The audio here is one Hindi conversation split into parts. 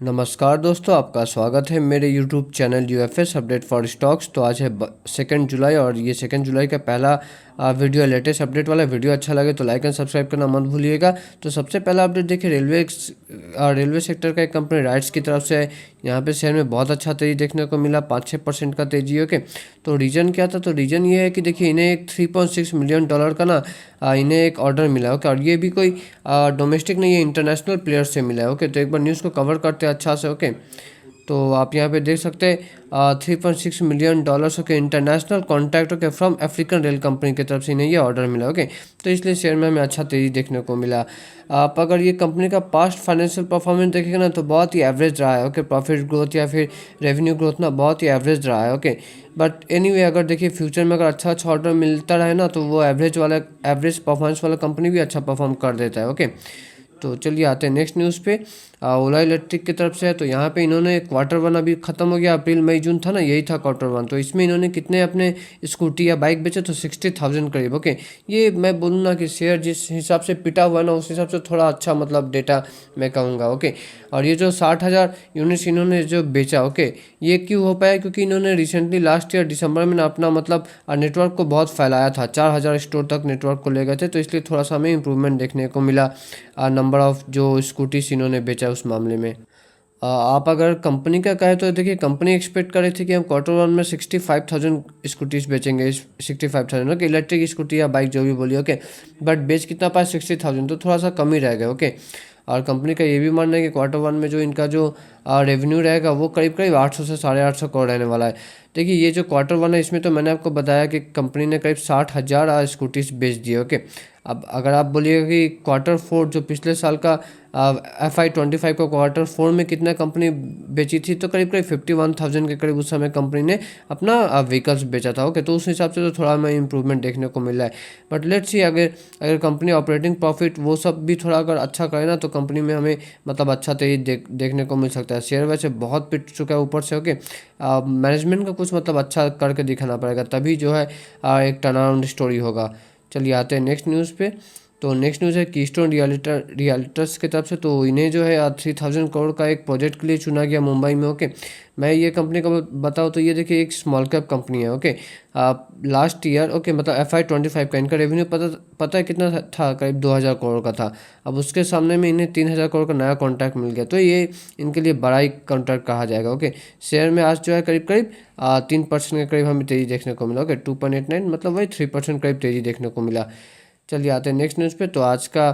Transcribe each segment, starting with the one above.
नमस्कार दोस्तों, आपका स्वागत है मेरे YouTube channel UFS update for stocks. तो आज है 2 जुलाई और ये 2 जुलाई का पहला वीडियो, लेटेस्ट अपडेट वाला वीडियो। अच्छा लगे तो लाइक एंड सब्सक्राइब करना मत भूलिएगा। तो सबसे पहला अपडेट देखिए, रेलवे सेक्टर का एक कंपनी राइट्स की तरफ से है। यहाँ पे शेयर में बहुत अच्छा तेज़ी देखने को मिला, 5-6% का तेज़ी। ओके, तो रीज़न क्या था? तो रीज़न ये है कि देखिए इन्हें एक $3.6 मिलियन का ना इन्हें एक ऑर्डर मिला। ओके, और ये भी कोई डोमेस्टिक नहीं है, इंटरनेशनल प्लेयर से मिला है। ओके, तो एक बार न्यूज़ को कवर करते हैं अच्छा से। ओके, तो आप यहाँ पे देख सकते हैं $3.6 मिलियन के इंटरनेशनल कॉन्ट्रैक्ट के फ्रॉम अफ्रीकन रेल कंपनी की तरफ से इन्हें ये ऑर्डर मिला। ओके, तो इसलिए शेयर में हमें अच्छा तेज़ी देखने को मिला। आप अगर ये कंपनी का पास्ट फाइनेंशियल परफॉर्मेंस देखेंगे ना तो बहुत ही एवरेज रहा है। ओके, प्रॉफिट ग्रोथ या फिर रेवेन्यू ग्रोथ ना बहुत ही एवरेज रहा है। ओके, बट एनीवे अगर देखिए फ्यूचर में अगर अच्छा ऑर्डर मिलता रहे ना तो वो एवरेज परफॉर्मेंस वाला कंपनी भी अच्छा परफॉर्म कर देता है। ओके, तो चलिए आते हैं नेक्स्ट न्यूज़ पे। ओला इलेक्ट्रिक की तरफ से है। तो यहाँ पे इन्होंने Q1 अभी ख़त्म हो गया, अप्रैल मई जून था ना, यही था Q1। तो इसमें इन्होंने कितने अपने स्कूटी या बाइक बेचे? तो 60,000 करीब। ओके, ये मैं बोलूँ ना कि शेयर जिस हिसाब से पिटा हुआ ना उस हिसाब से थोड़ा अच्छा मतलब डेटा मैं कहूँगा। ओके, और ये जो 60,000 यूनिट्स इन्होंने जो बेचा, ओके, ये क्यों हो पाया? क्योंकि इन्होंने रिसेंटली लास्ट ईयर दिसंबर में ना अपना मतलब नेटवर्क को बहुत फैलाया था, 4,000 स्टोर तक नेटवर्क को ले गए थे। तो इसलिए थोड़ा सा हमें इंप्रूवमेंट देखने को मिला नंबर ऑफ जो स्कूटीज इन्होंने बेचा उस मामले में। आप अगर कंपनी का कहे तो देखिए कंपनी एक्सपेक्ट कर रही थी कि हम Q1 में 65,000 स्कूटीज बेचेंगे। 65,000 ओके, इलेक्ट्रिक स्कूटी या बाइक जो भी बोलिए। ओके, बट बेच कितना पाए? 60,000, तो थोड़ा सा कम ही रह गया। ओके, और कंपनी का ये भी मानना है कि Q1 में जो इनका जो रेवेन्यू रहेगा वो करीब करीब 800 से 850 करोड़ रहने वाला है। देखिए ये जो Q1 है इसमें तो मैंने आपको बताया कि कंपनी ने करीब 60,000 स्कूटीज बेच दिए। ओके, अब अगर आप बोलिएगा कि Q4 जो पिछले साल का FY25 का Q4 में कितना कंपनी बेची थी, तो करीब करीब 51,000 के करीब उस समय कंपनी ने अपना व्हीकल्स बेचा था। ओके, तो उस हिसाब से तो थोड़ा हमें इंप्रूवमेंट देखने को मिल रहा है। बट लेट्स सी, अगर कंपनी ऑपरेटिंग प्रॉफिट वो सब भी थोड़ा अगर अच्छा करे ना तो कंपनी में हमें मतलब अच्छा तेजी देखने को मिल सकता है। शेयर वैसे बहुत पिट चुका है ऊपर से। ओके, मैनेजमेंट का कुछ मतलब अच्छा करके दिखाना पड़ेगा, तभी जो है एक टर्न अराउंड स्टोरी होगा। चलिए आते हैं नेक्स्ट न्यूज़ पे। तो नेक्स्ट न्यूज़ है कीस्टोन रियल्टर्स की तरफ से। तो इन्हें जो है 3,000 करोड़ का एक प्रोजेक्ट के लिए चुना गया मुंबई में। ओके, मैं ये कंपनी को बताऊँ तो ये देखिए एक स्मॉल कैप कंपनी है। ओके, लास्ट ईयर ओके मतलब FY25 का इनका रेवेन्यू पता है कितना था? करीब 2,000 करोड़ का था। अब उसके सामने में इन्हें 3,000 करोड़ का नया कॉन्ट्रैक्ट मिल गया, तो ये इनके लिए बड़ा ही कॉन्ट्रैक्ट कहा जाएगा। ओके, शेयर में आज जो है करीब करीब 3% के करीब हमें तेज़ी देखने को मिला। ओके, 2.89 मतलब वही 3% करीब तेज़ी देखने को मिला। चलिए आते हैं नेक्स्ट न्यूज़ पे। तो आज का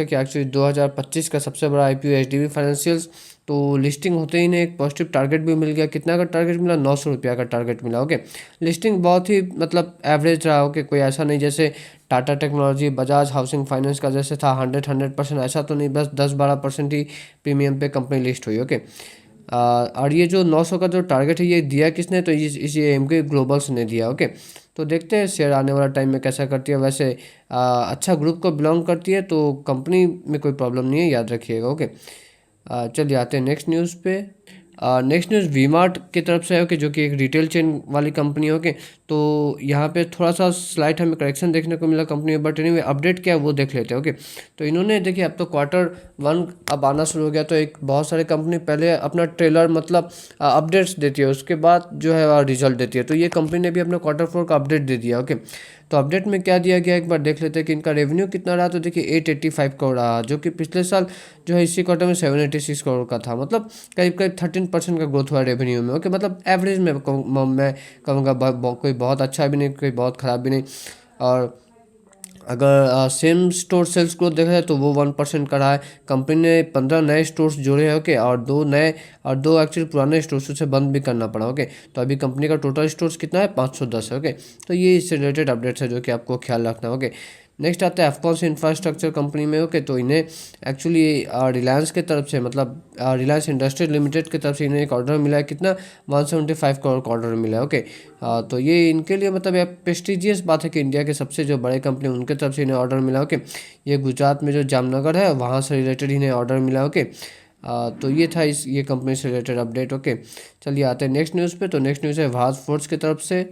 क्या एक्चुअली 2025 का सबसे बड़ा IPO HDB फाइनेंशियल्स। तो लिस्टिंग होते ही इन्हें एक पॉजिटिव टारगेट भी मिल गया। कितना का टारगेट मिला? 900 रुपया का टारगेट मिला। ओके, लिस्टिंग बहुत ही मतलब एवरेज रहा। ओके, कोई ऐसा नहीं जैसे Tata technology, Bajaj housing finance का जैसे था 100% ऐसा तो नहीं, बस 10-12% ही प्रीमियम पे कंपनी लिस्ट हुई। ओके, और ये जो 900 का जो टारगेट है ये दिया किसने? तो इस AMK ग्लोबल्स ने दिया। ओके, तो देखते हैं शेयर आने वाला टाइम में कैसा करती है। वैसे अच्छा ग्रुप को बिलोंग करती है तो कंपनी में कोई प्रॉब्लम नहीं है, याद रखिएगा। ओके, चलिए आते हैं नेक्स्ट न्यूज़ पे। नेक्स्ट न्यूज़ वीमार्ट की तरफ से है। ओके, जो कि एक रिटेल चेन वाली कंपनी है। ओके, तो यहाँ पे थोड़ा सा स्लाइट हमें करेक्शन देखने को मिला कंपनी में, बट एनीवे अपडेट क्या है वो देख लेते हैं। ओके, तो इन्होंने देखिए अब तो Q1 अब आना शुरू हो गया, तो एक बहुत सारे कंपनी पहले अपना ट्रेलर मतलब अपडेट्स देती है, उसके बाद जो है रिजल्ट देती है। तो ये कंपनी ने भी अपना Q4 का अपडेट दे दिया। ओके, तो अपडेट में क्या दिया गया एक बार देख लेते हैं कि इनका रेवेन्यू कितना रहा। तो देखिए 885 करोड़ रहा, जो कि पिछले साल जो है इसी क्वार्टर में 786 करोड़ का था। मतलब करीब करीब 13% का ग्रोथ हुआ रेवेन्यू में। ओके, मतलब एवरेज में मैं कहूँगा कोई बहुत अच्छा भी नहीं, कोई बहुत ख़राब भी नहीं। और अगर सेम स्टोर सेल्स ग्रोथ देखा जाए तो वो 1% का रहा है। कंपनी ने 15 नए स्टोर्स जोड़े हैं। ओके, और दो एक्चुअली पुराने स्टोर्स उसे बंद भी करना पड़ा। ओके, तो अभी कंपनी का टोटल स्टोर्स कितना है? 510 है। ओके, तो ये इससे रिलेटेड अपडेट्स है जो कि आपको ख्याल रखना है। ओके, नेक्स्ट आता है अफकॉन्स इंफ्रास्ट्रक्चर कंपनी में। ओके, तो इन्हें एक्चुअली रिलायंस के तरफ से मतलब रिलायंस इंडस्ट्रीज लिमिटेड की तरफ से इन्हें एक ऑर्डर मिला है। कितना? 175 करोड़ का ऑर्डर मिला है। ओके, तो ये इनके लिए मतलब एक प्रेस्टिजियस बात है कि इंडिया के सबसे जो बड़े कंपनी उनके तरफ से इन्हें ऑर्डर मिला। ओके, ये गुजरात में जो जामनगर है वहाँ से रिलेटेड इन्हें ऑर्डर मिला। ओके, तो ये था ये कंपनी से रिलेटेड अपडेट। ओके, चलिए आते हैं नेक्स्ट न्यूज़ पे। तो नेक्स्ट न्यूज़ है भारत फोर्ज की तरफ से।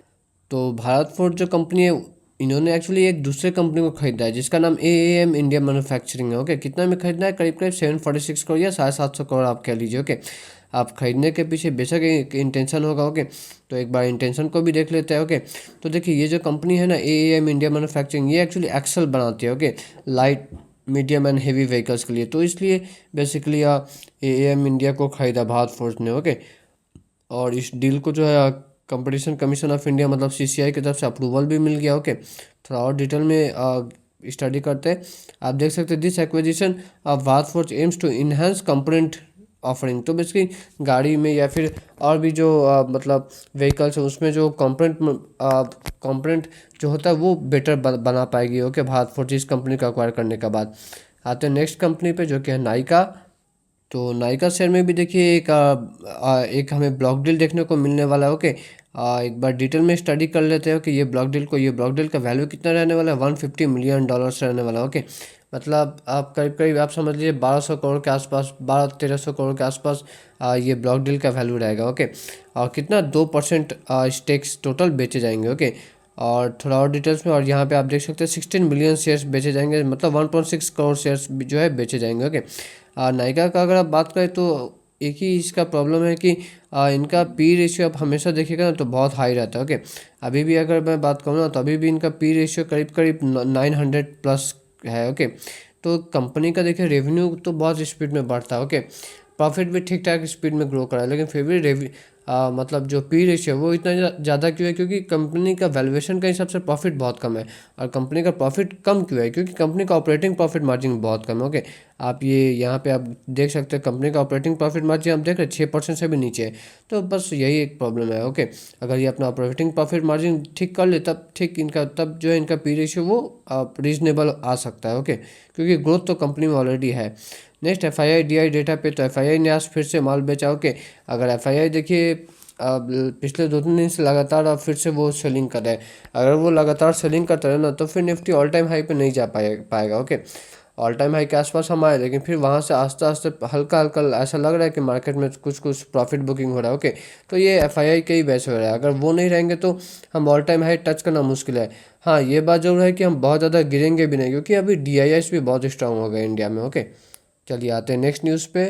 तो भारत फोर्ज जो कंपनी है इन्होंने एक्चुअली एक दूसरे कंपनी को खरीदा है जिसका नाम AAM इंडिया मैन्युफैक्चरिंग है। ओके, कितना में खरीदना है? करीब करीब 746 करोड़ या 750 करोड़ आप कह लीजिए। ओके, आप खरीदने के पीछे बेशक एक इंटेंशन होगा। ओके, तो एक बार इंटेंशन को भी देख लेते हैं। ओके, तो देखिए ये जो कंपनी है ना AAM इंडिया मैन्युफैक्चरिंग, ये एक्चुअली एक्सल बनाती है। Okay, light medium and heavy vehicles के लिए। तो इसलिए बेसिकली AAM इंडिया को खरीदा भारत फोर्ज ने। ओके, और इस डील को जो है कंपटीशन कमीशन ऑफ इंडिया मतलब CCI की तरफ से अप्रूवल भी मिल गया। ओके, थोड़ा और डिटेल में स्टडी करते हैं। आप देख सकते हैं this acquisition of Bharat Forge aims to enhance component offering. तो बेसिकली गाड़ी में या फिर और भी जो मतलब व्हीकल्स है उसमें जो कंपोनेंट जो होता है वो बेटर बना पाएगी। ओके, भारत फोर्ज इस कंपनी का एक्वायर करने के बाद। आते हैं नेक्स्ट कंपनी पे जो कि है नाइका। तो नायका शेयर में भी देखिए एक हमें ब्लॉक डील देखने को मिलने वाला है। ओके, एक बार डिटेल में स्टडी कर लेते हैं कि ये ब्लॉक डील का वैल्यू कितना रहने वाला है। $150 मिलियन रहने वाला है। ओके, मतलब आप करीब करीब आप समझ लीजिए 1200 करोड़ के आसपास, 1200-1300 करोड़ के आसपास ये ब्लॉक डील का वैल्यू रहेगा। ओके, और कितना 2% स्टेक्स टोटल बेचे जाएंगे। ओके, और थोड़ा और डिटेल्स में, और यहाँ पे आप देख सकते हैं 16 मिलियन शेयर्स बेचे जाएंगे, मतलब 1.6 करोड़ शेयर्स जो है बेचे जाएंगे। ओके, नायका का अगर आप बात करें तो एक ही इसका प्रॉब्लम है कि इनका पी रेशियो आप हमेशा देखिएगा ना तो बहुत हाई रहता है। ओके, अभी भी अगर मैं बात करूँ ना तो अभी भी इनका पी रेशियो करीब करीब 900 प्लस है। ओके, तो कंपनी का देखिए रेवेन्यू तो बहुत स्पीड में बढ़ता है। ओके, प्रॉफिट भी ठीक ठाक स्पीड में ग्रो करा है, लेकिन फिर भी मतलब जो पी रेशियो वो इतना ज़्यादा क्यों है? क्योंकि कंपनी का वैल्यूएशन का हिसाब से प्रॉफिट बहुत कम है। और कंपनी का प्रॉफिट कम क्यों है? क्योंकि कंपनी का ऑपरेटिंग प्रॉफिट मार्जिन बहुत कम है। ओके, आप ये यहाँ पे आप देख सकते हैं कंपनी का ऑपरेटिंग प्रॉफिट मार्जिन आप देख रहे हैं 6% से भी नीचे है। तो बस यही एक प्रॉब्लम है। ओके, अगर ये अपना ऑपरेटिंग प्रॉफिट मार्जिन ठीक कर ले तब ठीक इनका तब जो है इनका पी रेशियो वो रीजनेबल आ सकता है। ओके, क्योंकि ग्रोथ तो कंपनी में ऑलरेडी है। नेक्स्ट FII-DI डेटा पे, तो FII ने आज फिर से माल बेचा। ओके, अगर FII देखिए पिछले 2-3 दिन से लगातार अब फिर से वो सेलिंग कर रहा है। अगर वो लगातार सेलिंग करता रहे ना तो फिर निफ्टी ऑल टाइम हाई पे नहीं जा पाएगा। ओके, ऑल टाइम हाई के आसपास हम आए, लेकिन फिर वहाँ से आस्ते आस्ते हल्का हल्का ऐसा लग रहा है कि मार्केट में कुछ कुछ प्रॉफिट बुकिंग हो रहा है। ओके, तो ये FII के ही बेस हो रहा है। अगर वो नहीं रहेंगे तो हम ऑल टाइम हाई टच करना मुश्किल है। हाँ, ये बात जरूर है कि हम बहुत ज़्यादा गिरेंगे भी नहीं, क्योंकि अभी DIIs भी बहुत स्ट्रांग हो गए इंडिया में। ओके, चलिए आते हैं नेक्स्ट न्यूज़ पे।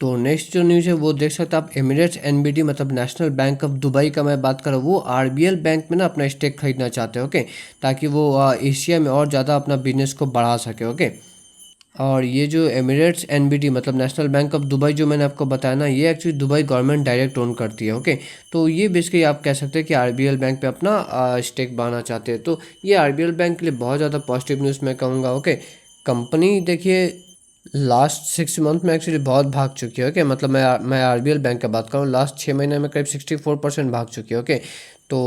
तो नेक्स्ट जो न्यूज़ है वो देख सकते हैं आप, एमिरेट्स NBD मतलब नेशनल बैंक ऑफ दुबई का मैं बात करूँ, वो RBL बैंक में ना अपना स्टेक खरीदना चाहते हैं। ओके, ताकि वो एशिया में और ज़्यादा अपना बिजनेस को बढ़ा सके। ओके, और ये जो एमिरेट्स NBD मतलब नेशनल बैंक ऑफ दुबई जो मैंने आपको बताया ना, ये actually Dubai government direct own करती है। ओके, तो ये बेसिकली आप कह सकते हैं कि RBL बैंक पे अपना स्टेक बढ़ाना चाहते हैं। तो ये RBL बैंक के लिए बहुत ज़्यादा पॉजिटिव न्यूज़ मैं कहूँगा। ओके, कंपनी देखिए लास्ट 6 मंथ में एक्चुअली बहुत भाग चुकी है। ओके, मतलब मैं RBL बैंक का बात करूँ, लास्ट 6 महीने में करीब 64% भाग चुकी है। ओके, तो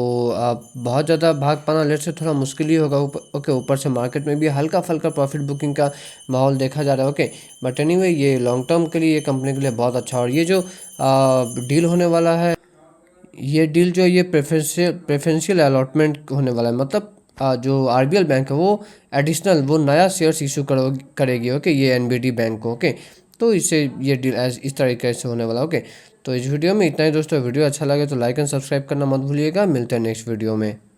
बहुत ज़्यादा भाग पाना लेट से थोड़ा मुश्किल ही होगा। ओके, ऊपर से मार्केट में भी हल्का फल्का प्रॉफिट बुकिंग का माहौल देखा जा रहा है। ओके, बट एनीवे ये लॉन्ग टर्म के लिए ये कंपनी के लिए बहुत अच्छा। और ये जो डील होने वाला है, ये डील जो ये प्रेफरेंशियल अलॉटमेंट होने वाला है, मतलब जो RBL बैंक है वो एडिशनल वो नया शेयर्स इशू करेगी। ओके, ये NBD बैंक को। ओके, तो इससे ये डील इस तरीके से होने वाला। ओके, तो इस वीडियो में इतना ही दोस्तों। वीडियो अच्छा लगे तो लाइक एंड सब्सक्राइब करना मत भूलिएगा। मिलते हैं नेक्स्ट वीडियो में।